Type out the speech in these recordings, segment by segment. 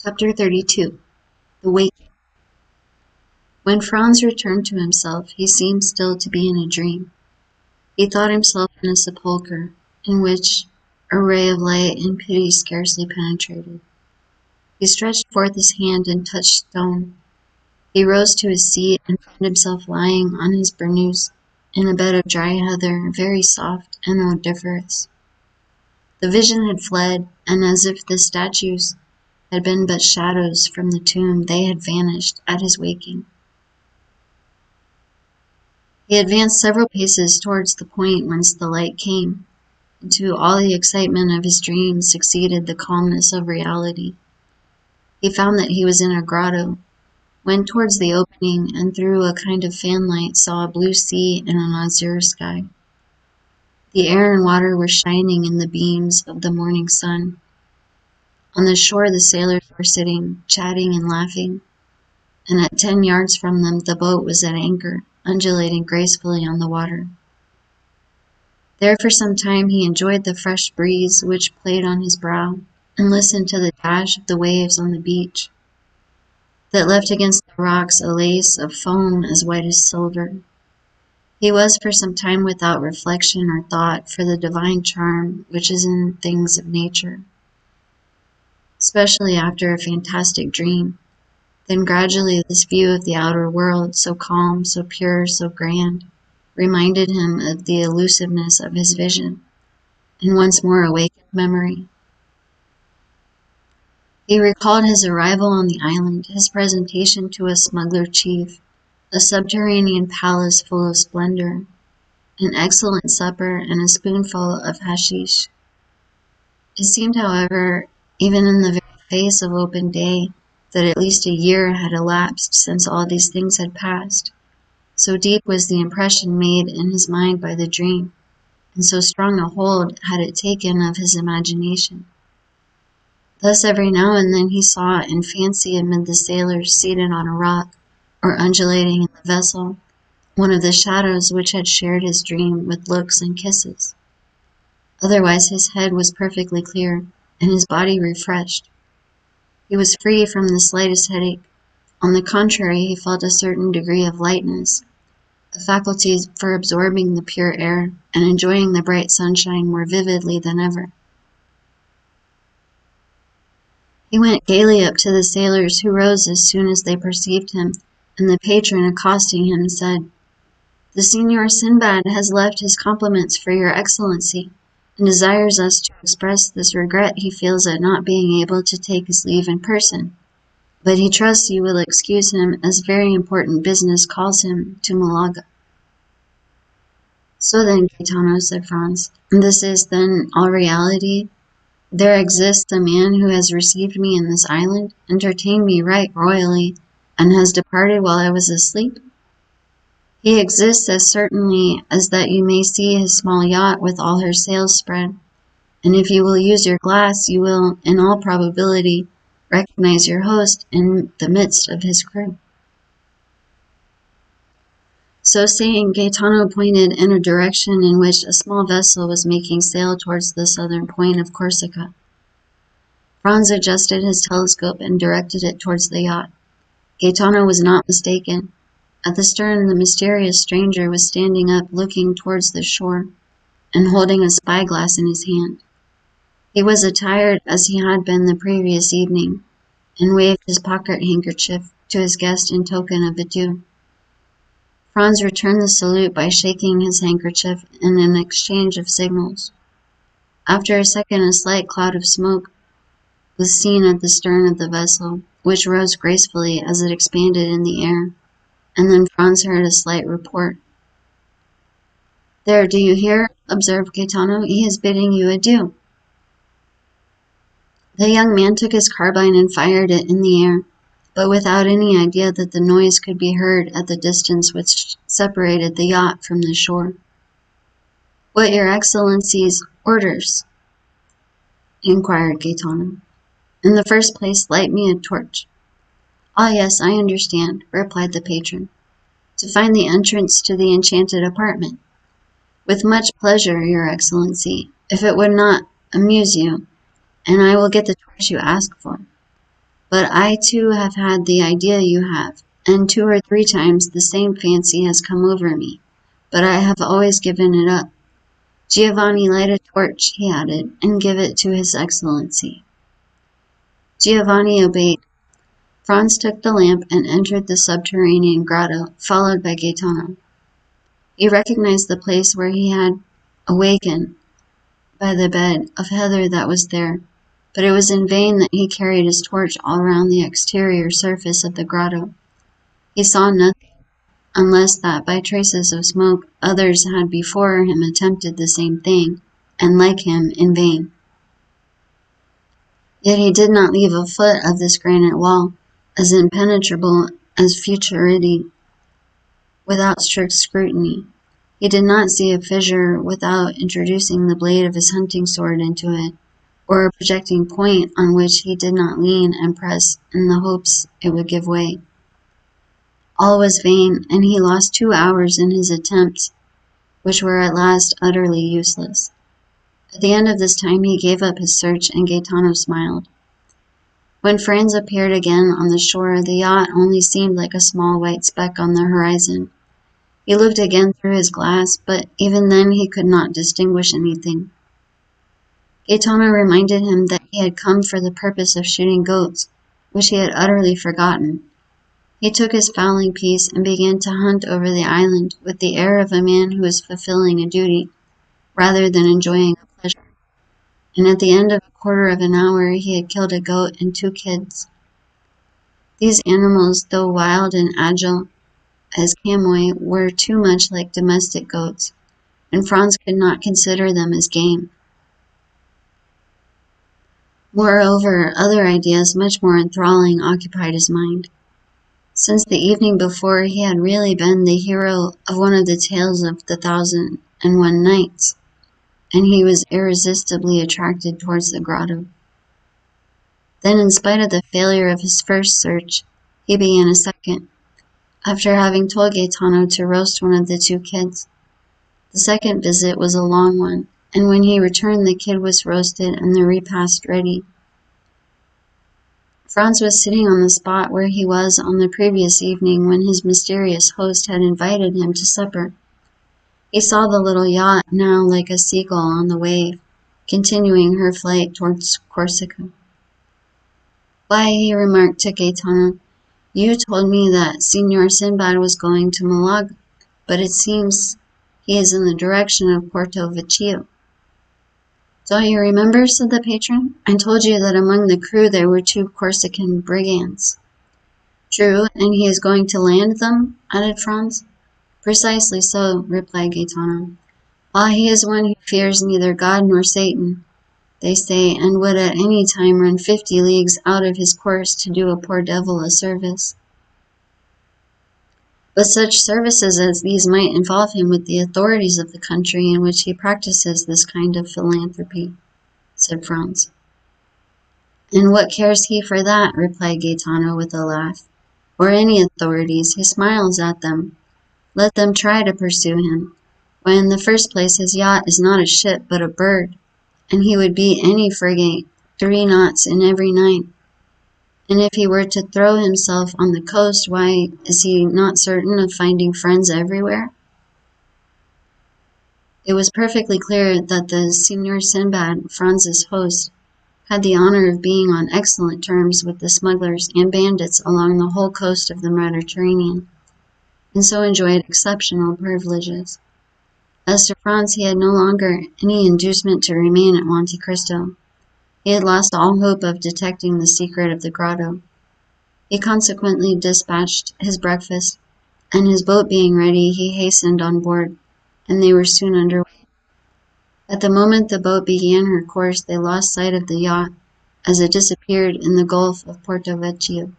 Chapter 32. The Waking. When Franz returned to himself, he seemed still to be in a dream. He thought himself in a sepulchre, in which a ray of light and pity scarcely penetrated. He stretched forth his hand and touched stone. He rose to his seat and found himself lying on his burnous in a bed of dry heather, very soft and odoriferous. The vision had fled, and as if the statues had been but shadows from the tomb, they had vanished at his waking. He advanced several paces towards the point whence the light came, and to all the excitement of his dream succeeded the calmness of reality. He found that he was in a grotto, went towards the opening, and through a kind of fanlight saw a blue sea and an azure sky. The air and water were shining in the beams of the morning sun. On the shore the sailors were sitting, chatting and laughing, and at 10 yards from them the boat was at anchor, undulating gracefully on the water. There for some time he enjoyed the fresh breeze which played on his brow, and listened to the dash of the waves on the beach, that left against the rocks a lace of foam as white as silver. He was for some time without reflection or thought for the divine charm which is in things of nature, especially after a fantastic dream. Then gradually this view of the outer world, so calm, so pure, so grand, reminded him of the elusiveness of his vision, and once more awakened memory. He recalled his arrival on the island, his presentation to a smuggler chief, a subterranean palace full of splendor, an excellent supper, and a spoonful of hashish. It seemed, however, even in the very face of open day, that at least a year had elapsed since all these things had passed. So deep was the impression made in his mind by the dream, and so strong a hold had it taken of his imagination. Thus every now and then he saw in fancy amid the sailors seated on a rock, or undulating in the vessel, one of the shadows which had shared his dream with looks and kisses. Otherwise his head was perfectly clear, and his body refreshed. He was free from the slightest headache. On the contrary, he felt a certain degree of lightness, a faculty for absorbing the pure air and enjoying the bright sunshine more vividly than ever. He went gaily up to the sailors, who rose as soon as they perceived him, and the patron, accosting him, said, "The Signor Sinbad has left his compliments for your excellency, and desires us to express this regret he feels at not being able to take his leave in person, but he trusts you will excuse him, as very important business calls him to Malaga." "So then, Gaetano," said Franz, "this is then all reality? There exists a man who has received me in this island, entertained me right royally, and has departed while I was asleep?" "He exists as certainly as that you may see his small yacht with all her sails spread, and if you will use your glass, you will, in all probability, recognize your host in the midst of his crew." So saying, Gaetano pointed in a direction in which a small vessel was making sail towards the southern point of Corsica. Franz adjusted his telescope and directed it towards the yacht. Gaetano was not mistaken. At the stern, the mysterious stranger was standing up, looking towards the shore, and holding a spyglass in his hand. He was attired as he had been the previous evening, and waved his pocket handkerchief to his guest in token of adieu. Franz returned the salute by shaking his handkerchief in an exchange of signals. After a second, a slight cloud of smoke was seen at the stern of the vessel, which rose gracefully as it expanded in the air, and then Franz heard a slight report. "There, do you hear?" observed Gaetano. "He is bidding you adieu." The young man took his carbine and fired it in the air, but without any idea that the noise could be heard at the distance which separated the yacht from the shore. "What your excellency's orders?" inquired Gaetano. "In the first place, light me a torch." "Ah, yes, I understand," replied the patron. "To find the entrance to the enchanted apartment." "With much pleasure, your excellency, if it would not amuse you, and I will get the torch you ask for." But I too have had the idea you have, and 2 or 3 times the same fancy has come over me, but I have always given it up. Giovanni, light a torch, he added, and give it to His Excellency. Giovanni obeyed. Franz took the lamp and entered the subterranean grotto, followed by Gaetano. He recognized the place where he had awakened by the bed of heather that was there, but it was in vain that he carried his torch all round the exterior surface of the grotto. He saw nothing, unless that by traces of smoke others had before him attempted the same thing, and like him, in vain. Yet he did not leave a foot of this granite wall, as impenetrable as futurity, without strict scrutiny. He did not see a fissure without introducing the blade of his hunting sword into it, or a projecting point on which he did not lean and press in the hopes it would give way. All was vain, and he lost 2 hours in his attempts, which were at last utterly useless. At the end of this time he gave up his search, and Gaetano smiled. When Franz appeared again on the shore, the yacht only seemed like a small white speck on the horizon. He looked again through his glass, but even then he could not distinguish anything. Gaetano reminded him that he had come for the purpose of shooting goats, which he had utterly forgotten. He took his fowling piece and began to hunt over the island with the air of a man who is fulfilling a duty, rather than enjoying a pleasure. And at the end of a quarter of an hour he had killed a goat and 2 kids. These animals, though wild and agile as chamois, were too much like domestic goats, and Franz could not consider them as game. Moreover, other ideas much more enthralling occupied his mind. Since the evening before he had really been the hero of one of the tales of the 1001 Nights, and he was irresistibly attracted towards the grotto. Then, in spite of the failure of his first search, he began a second, after having told Gaetano to roast one of the 2 kids. The second visit was a long one, and when he returned the kid was roasted and the repast ready. Franz was sitting on the spot where he was on the previous evening when his mysterious host had invited him to supper. He saw the little yacht, now like a seagull on the wave, continuing her flight towards Corsica. "Why," he remarked to Gaetano, "you told me that Signor Sinbad was going to Malaga, but it seems he is in the direction of Porto Vecchio." "Don't you remember?" said the patron. "I told you that among the crew there were 2 Corsican brigands." "True, and he is going to land them?" added Franz. "Precisely so," replied Gaetano. "Ah, he is one who fears neither God nor Satan, they say, and would at any time run 50 leagues out of his course to do a poor devil a service." "But such services as these might involve him with the authorities of the country in which he practices this kind of philanthropy," said Franz. "And what cares he for that?" replied Gaetano with a laugh. "Or any authorities, he smiles at them. Let them try to pursue him. Why, in the first place, his yacht is not a ship but a bird, and he would beat any frigate 3 knots in every 9. And if he were to throw himself on the coast, why, is he not certain of finding friends everywhere?" It was perfectly clear that the Signor Sinbad, Franz's host, had the honor of being on excellent terms with the smugglers and bandits along the whole coast of the Mediterranean, and so enjoyed exceptional privileges. As to Franz, he had no longer any inducement to remain at Monte Cristo. He had lost all hope of detecting the secret of the grotto. He consequently dispatched his breakfast, and his boat being ready, he hastened on board, and they were soon under way. At the moment the boat began her course, they lost sight of the yacht, as it disappeared in the Gulf of Porto Vecchio.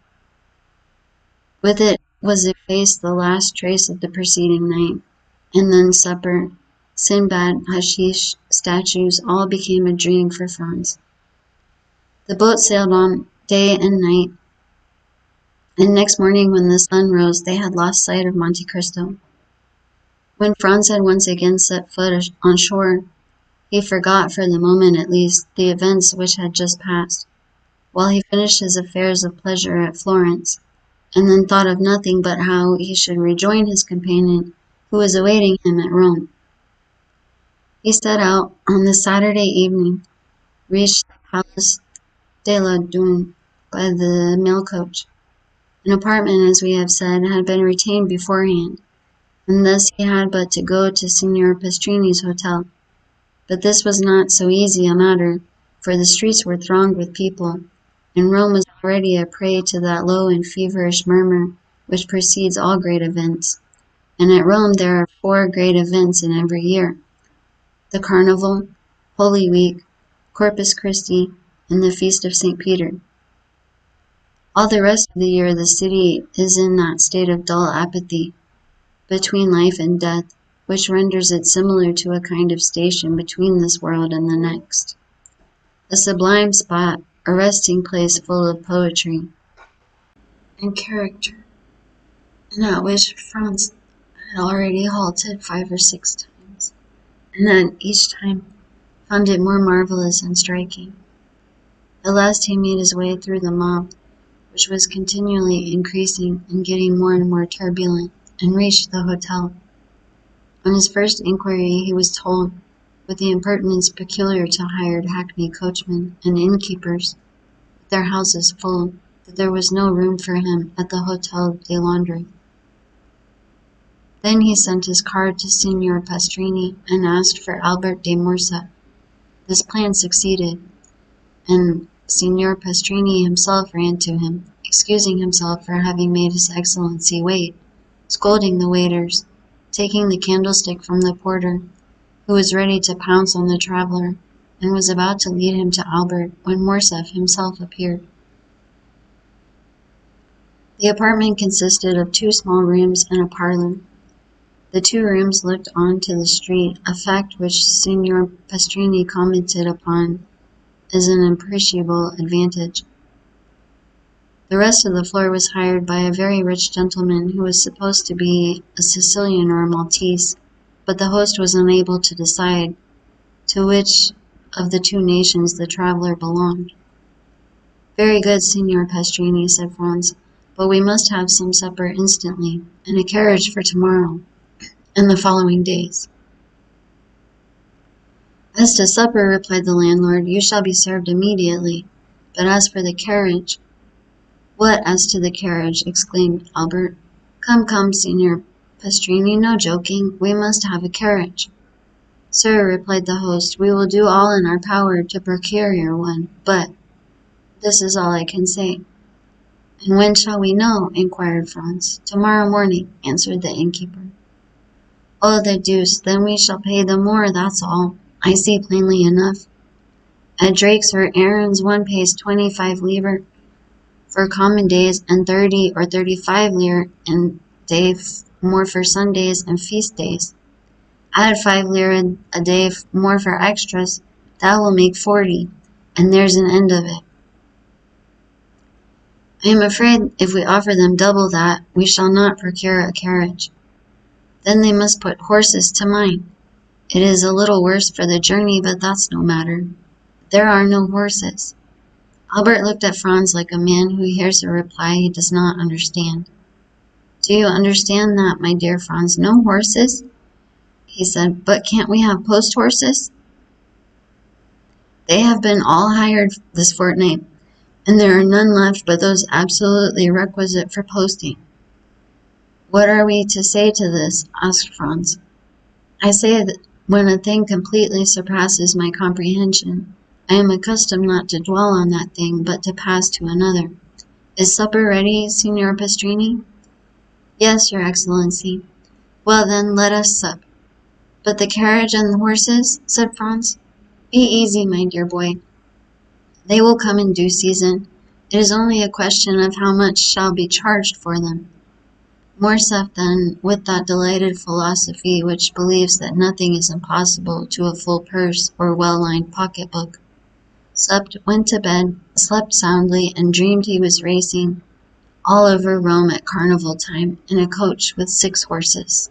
With it was effaced the last trace of the preceding night, and then supper, Sinbad, hashish, statues, all became a dream for Franz. The boat sailed on day and night, and next morning when the sun rose they had lost sight of Monte Cristo. When Franz had once again set foot on shore, he forgot, for the moment at least, the events which had just passed. while he finished his affairs of pleasure at Florence, and then thought of nothing but how he should rejoin his companion who was awaiting him at Rome. He set out on the Saturday evening, reached the Palace de la Dune by the mail coach. An apartment, as we have said, had been retained beforehand, and thus he had but to go to Signor Pastrini's hotel. But this was not so easy a matter, for the streets were thronged with people, and Rome was already a prey to that low and feverish murmur which precedes all great events. And at Rome there are 4 great events in every year: the Carnival, Holy Week, Corpus Christi, and the Feast of St. Peter. All the rest of the year the city is in that state of dull apathy, between life and death, which renders it similar to a kind of station between this world and the next. A sublime spot, a resting place full of poetry and character, and at which Franz had already halted 5 or 6 times, and that each time found it more marvelous and striking. At last he made his way through the mob, which was continually increasing and getting more and more turbulent, and reached the hotel. On his first inquiry he was told, with the impertinence peculiar to hired hackney coachmen and innkeepers, with their houses full, that there was no room for him at the Hotel de Londres. Then he sent his card to Signor Pastrini and asked for Albert de Morcerf. This plan succeeded, and Signor Pastrini himself ran to him, excusing himself for having made His Excellency wait, scolding the waiters, taking the candlestick from the porter, who was ready to pounce on the traveler, and was about to lead him to Albert when Morcerf himself appeared. The apartment consisted of 2 small rooms and a parlor. The 2 rooms looked on to the street, a fact which Signor Pastrini commented upon as an appreciable advantage. The rest of the floor was hired by a very rich gentleman who was supposed to be a Sicilian or a Maltese, but the host was unable to decide to which of the 2 nations the traveler belonged. "Very good, Signor Pastrini," said Franz, "but we must have some supper instantly, and a carriage for tomorrow and the following days." "As to supper," replied the landlord, "you shall be served immediately, but as for the carriage—" "What as to the carriage?" exclaimed Albert. "Come, come, Signor Pastrini, no joking, we must have a carriage." "Sir," replied the host, "we will do all in our power to procure you one, but this is all I can say." "And when shall we know?" inquired Franz. "Tomorrow morning," answered the innkeeper. "Oh, the deuce, then we shall pay the more, that's all. I see plainly enough. At Drake's or Aaron's one pays 25 livres for common days and 30 or 35 lire in day more for Sundays and feast days. Add 5 lire a day more for extras, that will make 40, and there's an end of it. I am afraid if we offer them double that, we shall not procure a carriage. Then they must put horses to mine. It is a little worse for the journey, but that's no matter. There are no horses." Albert looked at Franz like a man who hears a reply he does not understand. "Do you understand that, my dear Franz? No horses?" he said. "But can't we have post horses?" "They have been all hired this fortnight, and there are none left but those absolutely requisite for posting." "What are we to say to this?" asked Franz. "I say that when a thing completely surpasses my comprehension, I am accustomed not to dwell on that thing, but to pass to another. Is supper ready, Signor Pastrini?" "Yes, Your Excellency." "Well then, let us sup." "But the carriage and the horses?" said Franz. "Be easy, my dear boy. They will come in due season. It is only a question of how much shall be charged for them." Morcerf then, with that delighted philosophy which believes that nothing is impossible to a full purse or well-lined pocketbook, supped, went to bed, slept soundly, and dreamed he was racing all over Rome at carnival time in a coach with 6 horses.